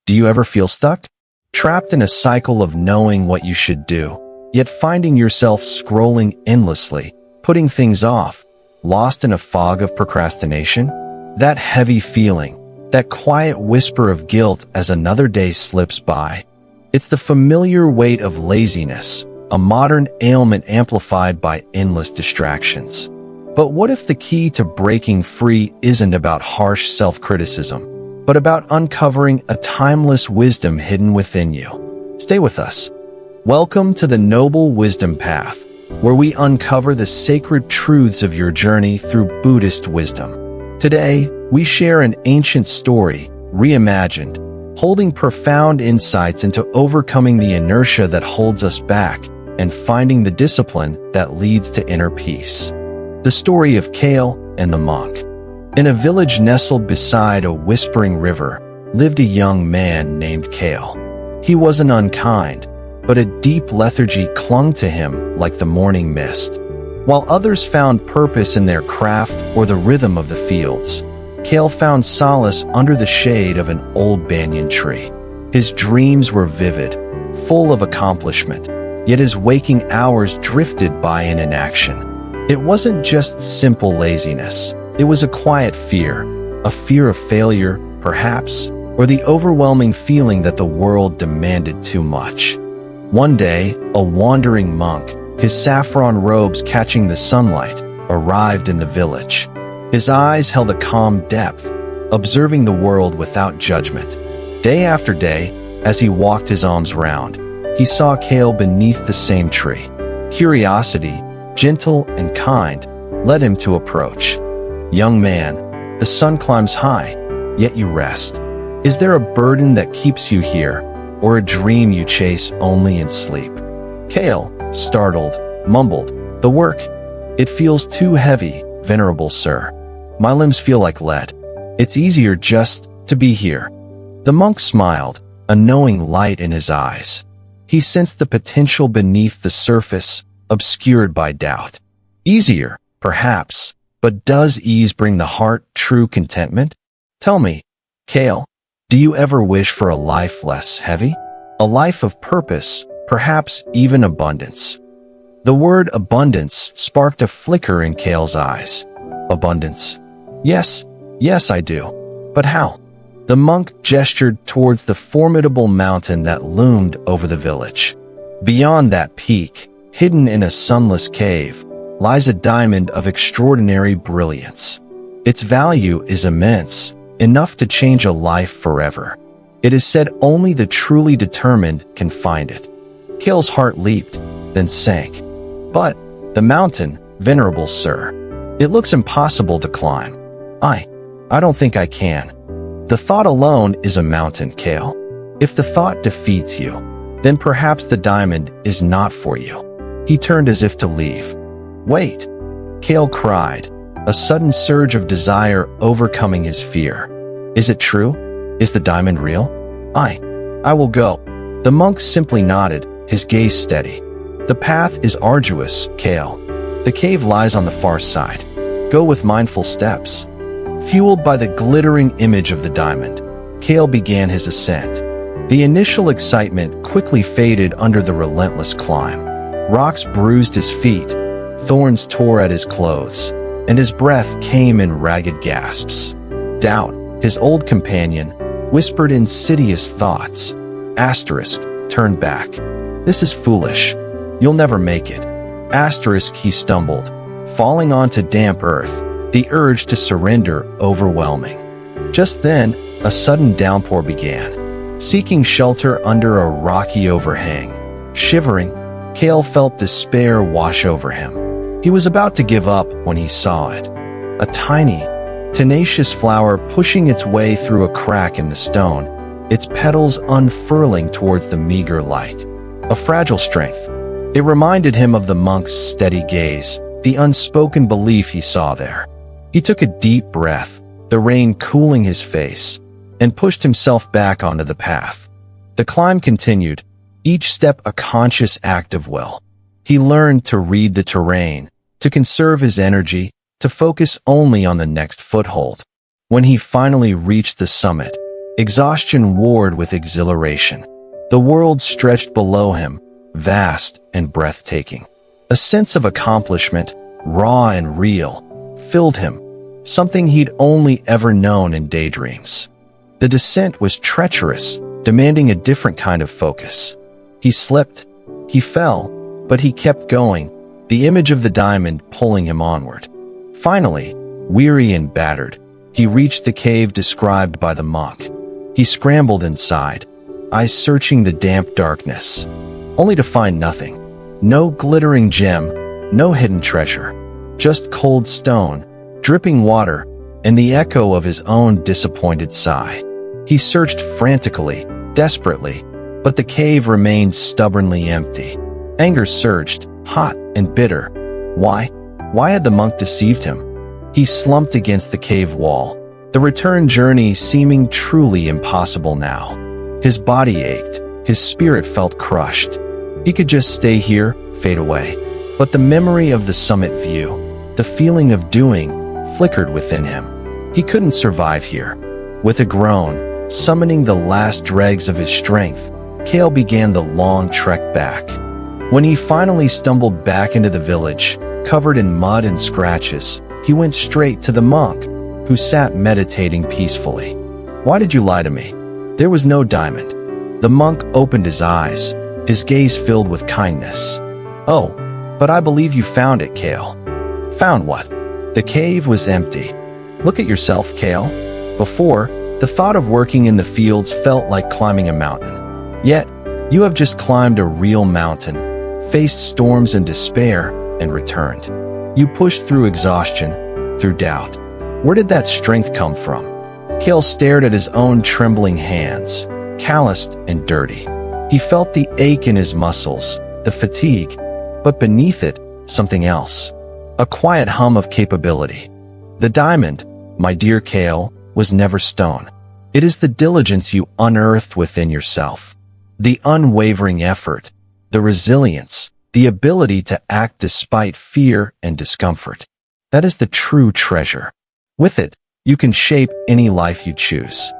Do you ever feel stuck? Trapped in a cycle of knowing what you should do, yet finding yourself scrolling endlessly, putting things off, lost in a fog of procrastination? That heavy feeling, that quiet whisper of guilt as another day slips by. It's the familiar weight of laziness, a modern ailment amplified by endless distractions. But what if the key to breaking free isn't about harsh self-criticism, but about uncovering a timeless wisdom hidden within you? Stay with us. Welcome to the Noble Wisdom Path, where we uncover the sacred truths of your journey through Buddhist wisdom. Today, we share an ancient story, reimagined, holding profound insights into overcoming the inertia that holds us back and finding the discipline that leads to inner peace. The story of Kael and the monk. In a village nestled beside a whispering river, lived a young man named Kael. He wasn't unkind, but a deep lethargy clung to him like the morning mist. While others found purpose in their craft or the rhythm of the fields, Kael found solace under the shade of an old banyan tree. His dreams were vivid, full of accomplishment, yet his waking hours drifted by in inaction. It wasn't just simple laziness. It was a quiet fear, a fear of failure, perhaps, or the overwhelming feeling that the world demanded too much. One day, a wandering monk, his saffron robes catching the sunlight, arrived in the village. His eyes held a calm depth, observing the world without judgment. Day after day, as he walked his alms round, he saw Kael beneath the same tree. Curiosity, gentle and kind, led him to approach. "Young man, the sun climbs high, yet you rest. Is there a burden that keeps you here, or a dream you chase only in sleep?" Kael, startled, mumbled, "The work. It feels too heavy, venerable sir. My limbs feel like lead. It's easier just to be here." The monk smiled, a knowing light in his eyes. He sensed the potential beneath the surface, obscured by doubt. Easier, perhaps, but does ease bring the heart true contentment? Tell me, Kael, do you ever wish for a life less heavy? A life of purpose, perhaps even abundance? The word abundance sparked a flicker in Kael's eyes. Abundance. Yes, I do. But how? The monk gestured towards the formidable mountain that loomed over the village. Beyond that peak, hidden in a sunless cave, lies a diamond of extraordinary brilliance. Its value is immense, enough to change a life forever. It is said only the truly determined can find it. Kael's heart leaped, then sank. "But the mountain, venerable sir, it looks impossible to climb. I don't think I can." The thought alone is a mountain, Kael. If the thought defeats you, then perhaps the diamond is not for you. He turned as if to leave. "Wait," Kael cried, a sudden surge of desire overcoming his fear. "Is it true? Is the diamond real? I will go." The monk simply nodded, his gaze steady. "The path is arduous, Kael. The cave lies on the far side. Go with mindful steps." Fueled by the glittering image of the diamond, Kael began his ascent. The initial excitement quickly faded under the relentless climb. Rocks bruised his feet, thorns tore at his clothes, and his breath came in ragged gasps. Doubt, his old companion, whispered insidious thoughts. Turned back. "This is foolish. You'll never make it." He stumbled, falling onto damp earth, the urge to surrender overwhelming. Just then, a sudden downpour began. Seeking shelter under a rocky overhang, shivering, Kael felt despair wash over him. He was about to give up when he saw it. A tiny, tenacious flower pushing its way through a crack in the stone, its petals unfurling towards the meager light. A fragile strength. It reminded him of the monk's steady gaze, the unspoken belief he saw there. He took a deep breath, the rain cooling his face, and pushed himself back onto the path. The climb continued, each step a conscious act of will. He learned to read the terrain, to conserve his energy, to focus only on the next foothold. When he finally reached the summit, Exhaustion warred with exhilaration. The world stretched below him, vast and breathtaking. A sense of accomplishment, raw and real, filled him, something he'd only ever known in daydreams. The descent was treacherous, demanding a different kind of focus. He slipped, he fell, but he kept going, the image of the diamond pulling him onward. Finally, weary and battered, he reached the cave described by the monk. He scrambled inside, eyes searching the damp darkness, only to find nothing. No glittering gem, no hidden treasure, just cold stone, dripping water, and the echo of his own disappointed sigh. He searched frantically, desperately, but the cave remained stubbornly empty. Anger surged, hot and bitter. Why? Why had the monk deceived him? He slumped against the cave wall, the return journey seeming truly impossible now. His body ached, his spirit felt crushed. He could just stay here, fade away. But the memory of the summit view, the feeling of doing, flickered within him. He couldn't survive here. With a groan, summoning the last dregs of his strength, Kael began the long trek back. When he finally stumbled back into the village, covered in mud and scratches, he went straight to the monk, who sat meditating peacefully. "Why did you lie to me? There was no diamond." The monk opened his eyes, his gaze filled with kindness. "Oh, but I believe you found it, Kael." "Found what?" "The cave was empty. Look at yourself, Kael." Before, the thought of working in the fields felt like climbing a mountain. Yet, you have just climbed a real mountain, faced storms and despair, and returned. You pushed through exhaustion, through doubt. Where did that strength come from? Kael stared at his own trembling hands, calloused and dirty. He felt the ache in his muscles, the fatigue, but beneath it, something else. A quiet hum of capability. The diamond, my dear Kael, was never stone. It is the diligence you unearthed within yourself. The unwavering effort, the resilience, the ability to act despite fear and discomfort. That is the true treasure. With it, you can shape any life you choose.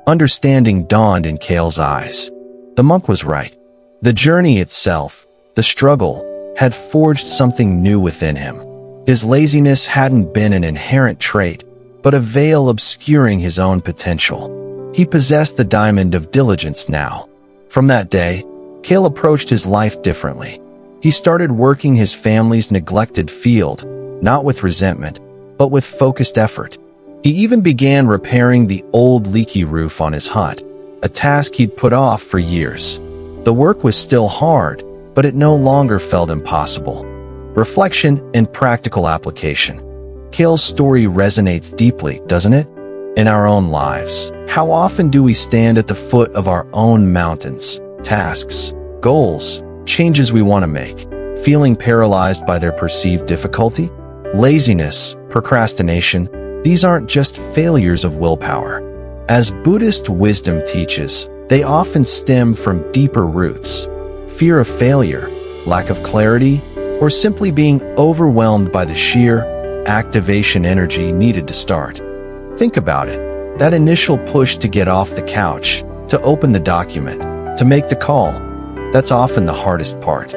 Understanding dawned in Kael's eyes. The monk was right. The journey itself, the struggle, had forged something new within him. His laziness hadn't been an inherent trait, but a veil obscuring his own potential. He possessed the diamond of diligence now. From that day, Kael approached his life differently. He started working his family's neglected field, not with resentment, but with focused effort. He even began repairing the old leaky roof on his hut, a task he'd put off for years. The work was still hard, but it no longer felt impossible. Reflection and practical application. Kael's story resonates deeply, doesn't it? In our own lives, how often do we stand at the foot of our own mountains, tasks, goals, changes we want to make, feeling paralyzed by their perceived difficulty? Laziness, procrastination, these aren't just failures of willpower. As Buddhist wisdom teaches, they often stem from deeper roots. Fear of failure, lack of clarity, or simply being overwhelmed by the sheer activation energy needed to start. Think about it. That initial push to get off the couch, to open the document, to make the call, that's often the hardest part.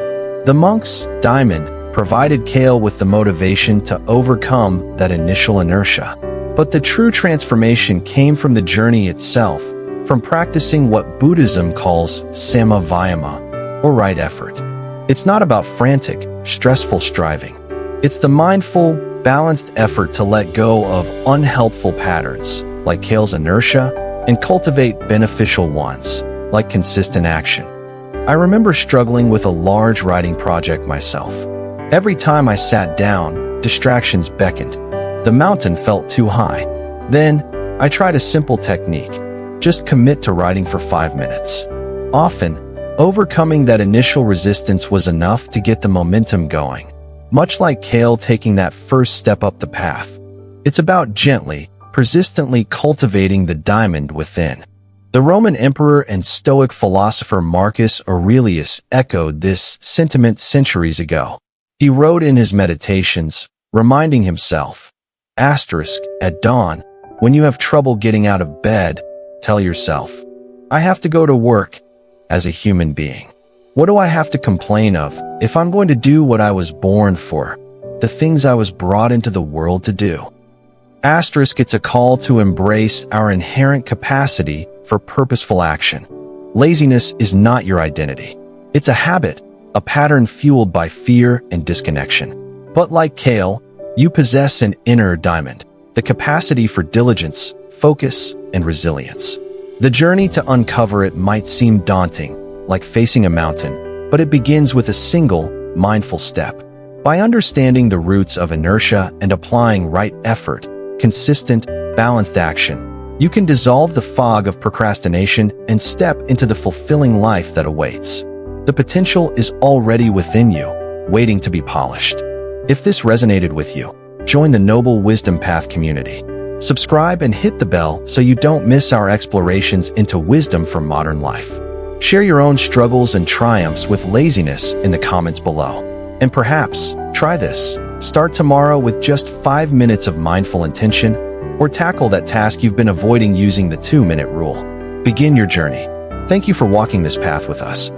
The monk's diamond provided Kael with the motivation to overcome that initial inertia. But the true transformation came from the journey itself, from practicing what Buddhism calls Samma Vayama, or right effort. It's not about frantic, stressful striving. It's the mindful, balanced effort to let go of unhelpful patterns, like Kael's inertia, and cultivate beneficial ones, like consistent action. I remember struggling with a large writing project myself. Every time I sat down, distractions beckoned. The mountain felt too high. Then, I tried a simple technique. Just commit to writing for 5 minutes. Often, overcoming that initial resistance was enough to get the momentum going. Much like Kael taking that first step up the path. It's about gently, persistently cultivating the diamond within. The Roman emperor and Stoic philosopher Marcus Aurelius echoed this sentiment centuries ago. He wrote in his meditations, reminding himself, **, at dawn, when you have trouble getting out of bed, tell yourself, I have to go to work as a human being. What do I have to complain of if I'm going to do what I was born for, the things I was brought into the world to do? Asterisk, it's a call to embrace our inherent capacity for purposeful action. Laziness is not your identity. It's a habit, a pattern fueled by fear and disconnection. But like Kael, you possess an inner diamond, the capacity for diligence, focus, and resilience. The journey to uncover it might seem daunting, like facing a mountain, but it begins with a single, mindful step. By understanding the roots of inertia and applying right effort, consistent, balanced action, you can dissolve the fog of procrastination and step into the fulfilling life that awaits. The potential is already within you, waiting to be polished. If this resonated with you, join the Noble Wisdom Path community. Subscribe and hit the bell so you don't miss our explorations into wisdom for modern life. Share your own struggles and triumphs with laziness in the comments below. And perhaps, try this. Start tomorrow with just 5 minutes of mindful intention, or tackle that task you've been avoiding using the 2-minute rule. Begin your journey. Thank you for walking this path with us.